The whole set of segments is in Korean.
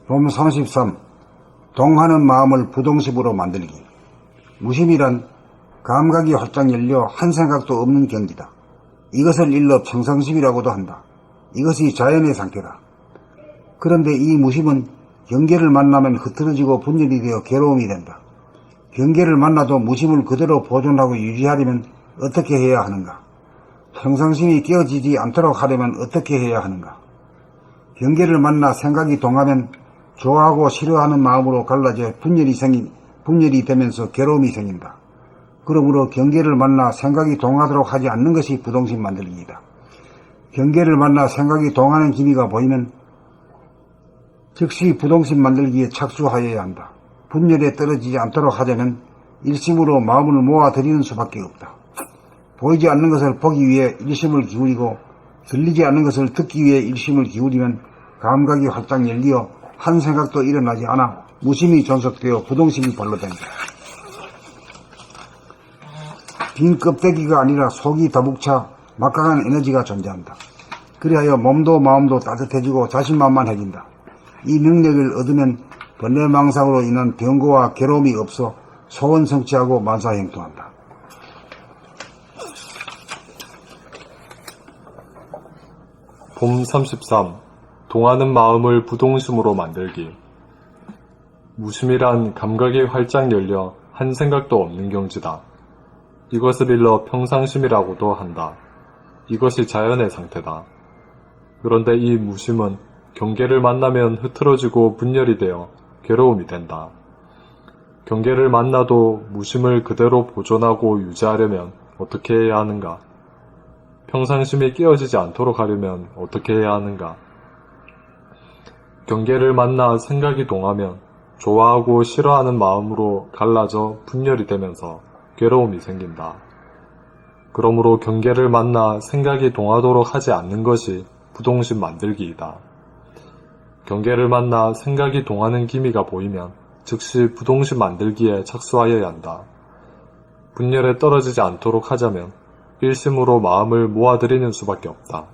봄 33. 동하는 마음을 부동식으로 만들기. 무심이란 감각이 활짝 열려 한 생각도 없는 경지다. 이것을 일러 평상심이라고도 한다. 이것이 자연의 상태다. 그런데 이 무심은 경계를 만나면 흐트러지고 분열이 되어 괴로움이 된다. 경계를 만나도 무심을 그대로 보존하고 유지하려면 어떻게 해야 하는가? 평상심이 깨어지지 않도록 하려면 어떻게 해야 하는가? 경계를 만나 생각이 동하면 좋아하고 싫어하는 마음으로 갈라져 분열이 되면서 괴로움이 생긴다. 그러므로 경계를 만나 생각이 동하도록 하지 않는 것이 부동심 만들기이다. 경계를 만나 생각이 동하는 기미가 보이면 즉시 부동심 만들기에 착수하여야 한다. 분열에 떨어지지 않도록 하려면 일심으로 마음을 모아들이는 수밖에 없다. 보이지 않는 것을 보기 위해 일심을 기울이고 들리지 않는 것을 듣기 위해 일심을 기울이면 감각이 활짝 열리어 한 생각도 일어나지 않아 무심이 존속되어 부동심이 발로 된다. 빈 껍데기가 아니라 속이 더북차 막강한 에너지가 존재한다. 그리하여 몸도 마음도 따뜻해지고 자신만만해진다. 이 능력을 얻으면 번뇌망상으로 인한 병고와 괴로움이 없어 소원 성취하고 만사형통한다. 봄 33. 동하는 마음을 부동심으로 만들기. 무심이란 감각이 활짝 열려 한 생각도 없는 경지다. 이것을 일러 평상심이라고도 한다. 이것이 자연의 상태다. 그런데 이 무심은 경계를 만나면 흐트러지고 분열이 되어 괴로움이 된다. 경계를 만나도 무심을 그대로 보존하고 유지하려면 어떻게 해야 하는가? 평상심이 깨어지지 않도록 하려면 어떻게 해야 하는가? 경계를 만나 생각이 동하면 좋아하고 싫어하는 마음으로 갈라져 분열이 되면서 괴로움이 생긴다. 그러므로 경계를 만나 생각이 동하도록 하지 않는 것이 부동심 만들기이다. 경계를 만나 생각이 동하는 기미가 보이면 즉시 부동심 만들기에 착수하여야 한다. 분열에 떨어지지 않도록 하자면 일심으로 마음을 모아들이는 수밖에 없다.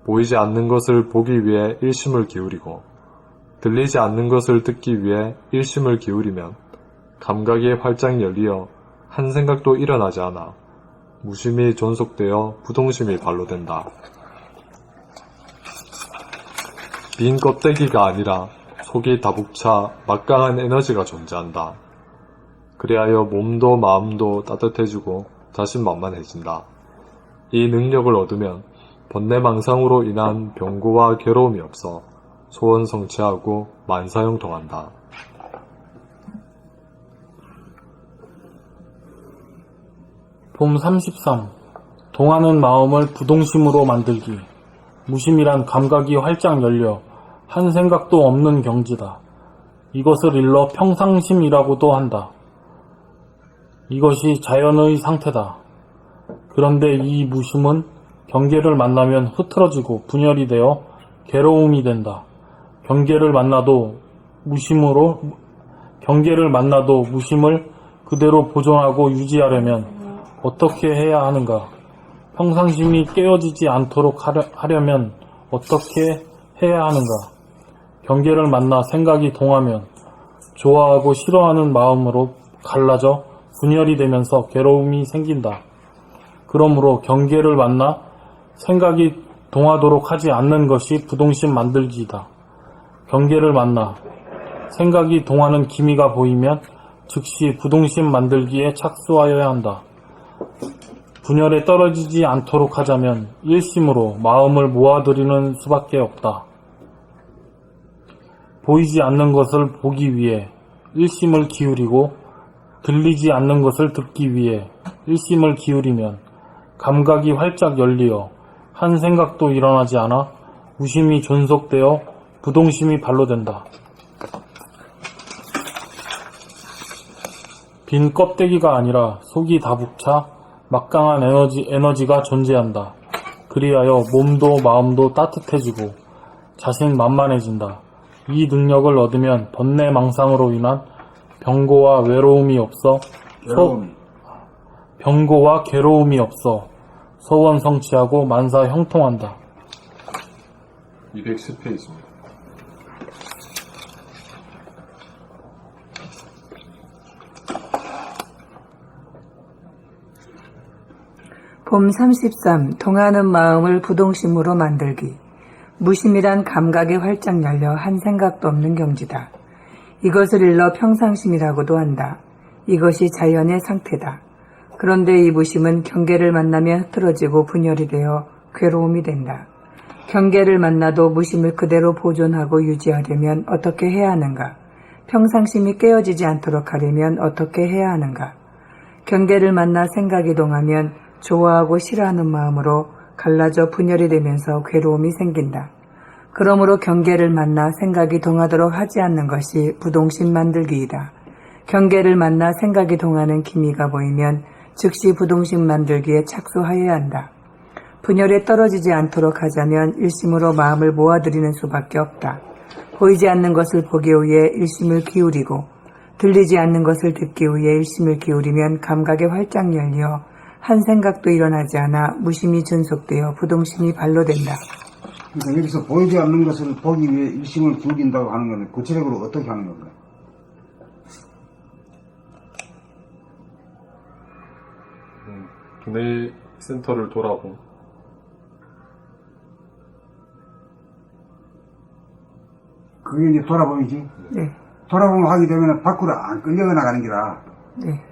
보이지 않는 것을 보기 위해 일심을 기울이고 들리지 않는 것을 듣기 위해 일심을 기울이면 감각이 활짝 열리어 한 생각도 일어나지 않아 무심이 존속되어 부동심이 발로 된다. 빈 껍데기가 아니라 속이 다북차 막강한 에너지가 존재한다. 그리하여 몸도 마음도 따뜻해지고 자신만만해진다. 이 능력을 얻으면 번뇌망상으로 인한 병고와 괴로움이 없어 소원 성취하고 만사형통한다. 봄 33. 동하는 마음을 부동심으로 만들기. 무심이란 감각이 활짝 열려 한 생각도 없는 경지다. 이것을 일러 평상심이라고도 한다. 이것이 자연의 상태다. 그런데 이 무심은 경계를 만나면 흐트러지고 분열이 되어 괴로움이 된다. 경계를 만나도 무심을 그대로 보존하고 유지하려면 어떻게 해야 하는가? 평상심이 깨어지지 않도록 하려면 어떻게 해야 하는가? 경계를 만나 생각이 동하면 좋아하고 싫어하는 마음으로 갈라져 분열이 되면서 괴로움이 생긴다. 그러므로 경계를 만나 생각이 동하도록 하지 않는 것이 부동심 만들기이다. 경계를 만나 생각이 동하는 기미가 보이면 즉시 부동심 만들기에 착수하여야 한다. 분열에 떨어지지 않도록 하자면 일심으로 마음을 모아들이는 수밖에 없다. 보이지 않는 것을 보기 위해 일심을 기울이고 들리지 않는 것을 듣기 위해 일심을 기울이면 감각이 활짝 열리어 한 생각도 일어나지 않아 무심이 존속되어 부동심이 발로 된다. 빈 껍데기가 아니라 속이 다북차 막강한 에너지가 존재한다. 그리하여 몸도 마음도 따뜻해지고 자신만만해진다. 이 능력을 얻으면 번뇌망상으로 인한 병고와 괴로움이 없어 소원 성취하고 만사 형통한다. 210페이지입니다. 봄 33. 동하는 마음을 부동심으로 만들기. 무심이란 감각이 활짝 열려 한 생각도 없는 경지다. 이것을 일러 평상심이라고도 한다. 이것이 자연의 상태다. 그런데 이 무심은 경계를 만나면 흐트러지고 분열이 되어 괴로움이 된다. 경계를 만나도 무심을 그대로 보존하고 유지하려면 어떻게 해야 하는가? 평상심이 깨어지지 않도록 하려면 어떻게 해야 하는가? 경계를 만나 생각이 동하면 좋아하고 싫어하는 마음으로 갈라져 분열이 되면서 괴로움이 생긴다. 그러므로 경계를 만나 생각이 동하도록 하지 않는 것이 부동심 만들기이다. 경계를 만나 생각이 동하는 기미가 보이면 즉시 부동심 만들기에 착수하여야 한다. 분열에 떨어지지 않도록 하자면 일심으로 마음을 모아들이는 수밖에 없다. 보이지 않는 것을 보기 위해 일심을 기울이고 들리지 않는 것을 듣기 위해 일심을 기울이면 감각이 활짝 열려 한 생각도 일어나지 않아 무심이 존속되어 부동심이 발로된다. 그러니까 여기서 보이지 않는 것을 보기 위해 일심을 기울인다고 하는 것은 구체적으로 어떻게 하는 건가요? 두뇌 센터를 돌아보. 그게 이제 돌아봄이지. 네. 돌아보면 하게 되면 밖으로 안 끌려나가는 게라. 네.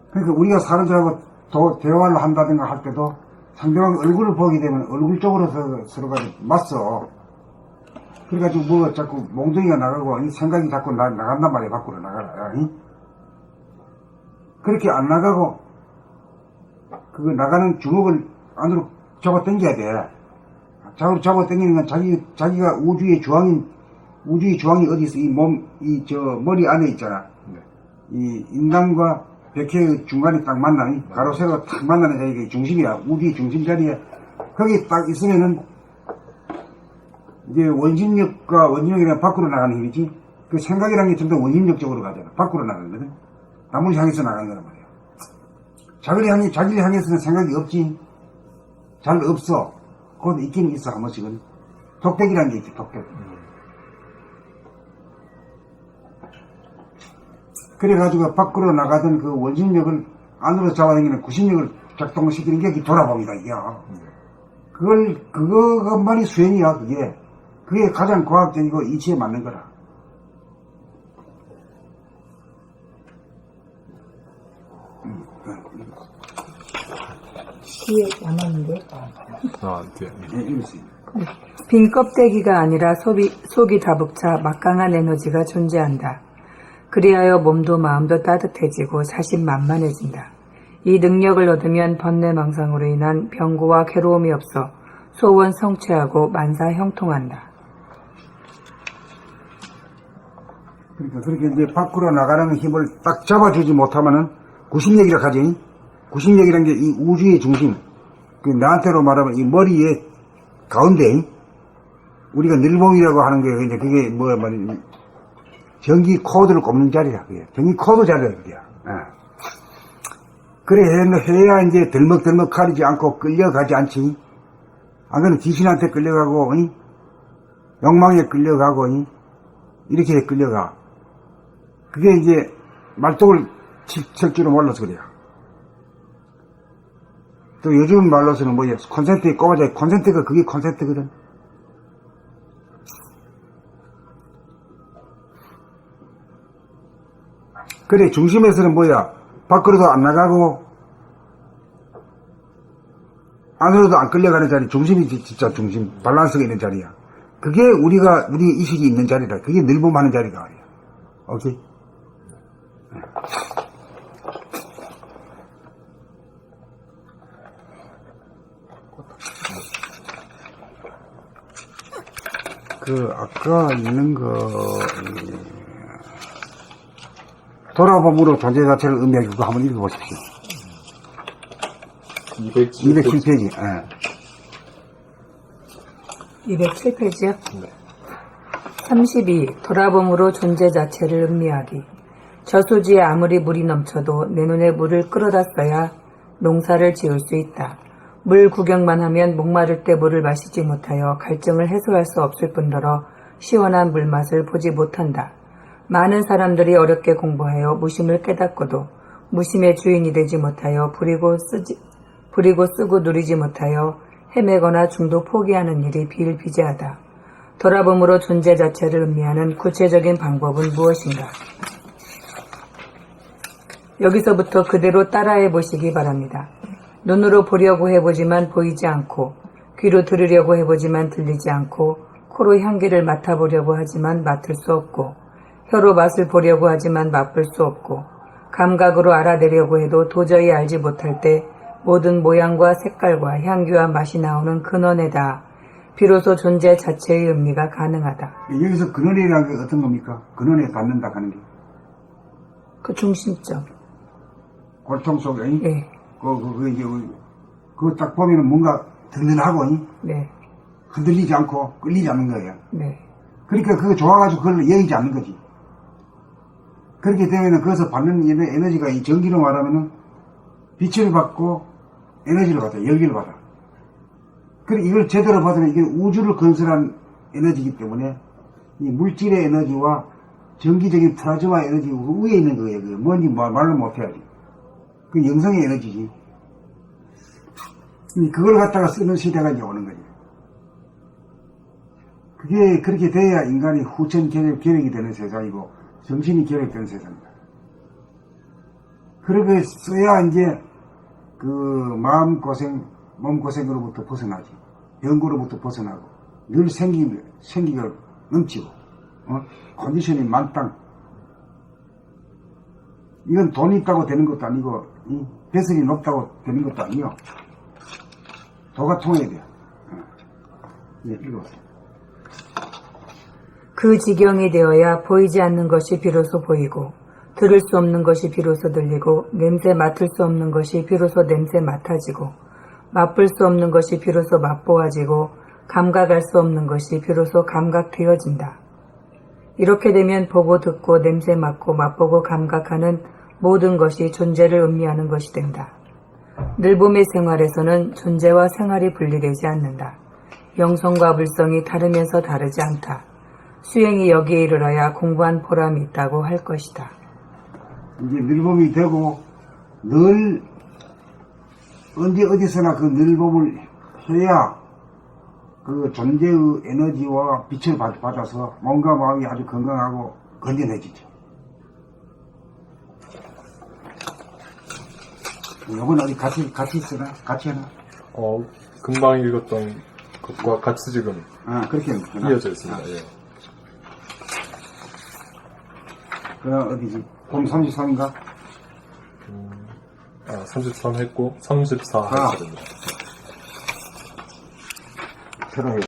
그러니까 우리가 사람들하고 대화를 한다든가 할 때도 상대방 얼굴을 보게 되면 얼굴 쪽으로 서로가 맞서. 그래가지고 뭐 자꾸 몽둥이가 나가고 이 생각이 자꾸 나간단 말이야. 밖으로 나가라. 응? 그렇게 안 나가고 그 나가는 주먹을 안으로 잡아 당겨야 돼. 잡아 당기는 건 자기가 우주의 주황이 어디 있어? 머리 안에 있잖아. 이 인간과 백회의 중간에 딱 만나, 가로 세로가 딱 만나는 자리가 중심이야. 우주의 중심 자리에. 거기 딱 있으면은, 이제 원심력이랑 밖으로 나가는 힘이지. 그 생각이라는 게 전부 원심력 쪽으로 가잖아. 밖으로 나가는 거든. 남을 향해서 나가는 거란 말이야. 자기를 향해서는 생각이 없지. 잘 없어. 그것도 있긴 있어, 한 번씩은. 독백이라는 게 있지, 독백. 그래가지고 밖으로 나가던 그 원심력을 안으로 잡아당기는 구심력을 작동시키는 게 돌아봅니다, 이게. 그것만이 수행이야, 그게. 그게 가장 과학적이고 이치에 맞는 거라. 뒤에 남았는데. 네. 예, 이렇습니다. 빈 껍데기가 아니라 속이 다복차 막강한 에너지가 존재한다. 그리하여 몸도 마음도 따뜻해지고 자신만만해진다. 이 능력을 얻으면 번뇌망상으로 인한 병고와 괴로움이 없어 소원 성취하고 만사 형통한다. 그러니까 그렇게 이제 밖으로 나가는 힘을 딱 잡아주지 못하면은 구심력이라 하지. 구심력이라는 게 이 우주의 중심. 그 나한테로 말하면 이 머리의 가운데 우리가 늘봉이라고 하는 게 이제 그게 뭐야 말이야. 전기 코드를 꼽는 자리야, 그게. 전기 코드 자리야, 그게. 그래, 해야 이제 덜먹덜먹 가리지 않고 끌려가지 않지. 안 그러면 귀신한테 끌려가고, 욕망에 끌려가고, 이렇게 끌려가. 그게 이제 말뚝을 칠 줄은 몰라서 그래요. 또 요즘 말로서는 뭐야, 콘센트에 꼽아져, 콘센트가 그게 콘센트거든. 그래, 중심에서는 뭐야, 밖으로도 안 나가고, 안으로도 안 끌려가는 자리, 중심이 진짜 중심, 밸런스가 있는 자리야. 그게 우리 의식이 있는 자리다. 그게 늘봄하는 자리가 아니야. 오케이? 아까 있는 돌아봄으로 존재 자체를 의미하기 그거 한번 읽어보십시오. 207페이지. 207페이지요? 네. 32. 돌아봄으로 존재 자체를 음미하기. 저수지에 아무리 물이 넘쳐도 내 눈에 물을 끌어다 써야 농사를 지을 수 있다. 물 구경만 하면 목마를 때 물을 마시지 못하여 갈증을 해소할 수 없을 뿐더러 시원한 물맛을 보지 못한다. 많은 사람들이 어렵게 공부하여 무심을 깨닫고도 무심의 주인이 되지 못하여 부리고 쓰고 누리지 못하여 헤매거나 중도 포기하는 일이 비일비재하다. 돌아봄으로 존재 자체를 의미하는 구체적인 방법은 무엇인가? 여기서부터 그대로 따라해 보시기 바랍니다. 눈으로 보려고 해보지만 보이지 않고, 귀로 들으려고 해보지만 들리지 않고, 코로 향기를 맡아보려고 하지만 맡을 수 없고, 혀로 맛을 보려고 하지만 맛볼 수 없고, 감각으로 알아내려고 해도 도저히 알지 못할 때 모든 모양과 색깔과 향기와 맛이 나오는 근원에다 비로소 존재 자체의 의미가 가능하다. 여기서 근원이라는 게 어떤 겁니까? 근원에 닿는다 하는 게. 그 중심점. 골통 속에, 네. 그거 딱 보면은 뭔가 든든하고, 네. 흔들리지 않고 끌리지 않는 거예요. 네. 그러니까 그거 좋아가지고 그걸 여의지 않는 거지. 그렇게 되면은 거기서 받는 에너지가 이 전기로 말하면은 빛을 받고 에너지를 받아, 열기를 받아. 그래, 이걸 제대로 받으면 이게 우주를 건설한 에너지이기 때문에 이 물질의 에너지와 전기적인 플라즈마 에너지 위에 있는 거예요. 그게 뭔지 말로 못해야지. 그 영성의 에너지지. 그걸 갖다가 쓰는 시대가 이제 오는 거지. 그게 그렇게 돼야 인간이 후천 계획이 되는 세상이고 정신이 계획되는 세상이다. 그렇게 써야 이제 그 몸고생으로부터 벗어나지. 병고로부터 벗어나고 늘 생기가 넘치고 컨디션이 만땅. 이건 돈이 있다고 되는 것도 아니고 배설이 높다고 되는 것도 아니요. 도가 통해야 돼요. 읽어보세요. 그 지경이 되어야 보이지 않는 것이 비로소 보이고, 들을 수 없는 것이 비로소 들리고, 냄새 맡을 수 없는 것이 비로소 냄새 맡아지고, 맛볼 수 없는 것이 비로소 맛보아지고, 감각할 수 없는 것이 비로소 감각되어진다. 이렇게 되면 보고 듣고 냄새 맡고 맛보고 감각하는 모든 것이 존재를 의미하는 것이 된다. 늘봄의 생활에서는 존재와 생활이 분리되지 않는다. 영성과 물성이 다르면서 다르지 않다. 수행이 여기에 이르러야 공부한 보람이 있다고 할 것이다. 이제 늘봄이 되고 늘 언제 어디서나 그 늘봄을 해야 그 존재의 에너지와 빛을 받아서 몸과 마음이 아주 건강하고 건전해지죠. 이건 어디 같이 쓰나? 같이 하나? 금방 읽었던 것과 같이 지금 그렇게 이어져 있습니다. 예. 그럼 어디지? 봄 33인가? 33 했고 34 하셔야 됩니다. 새로 해.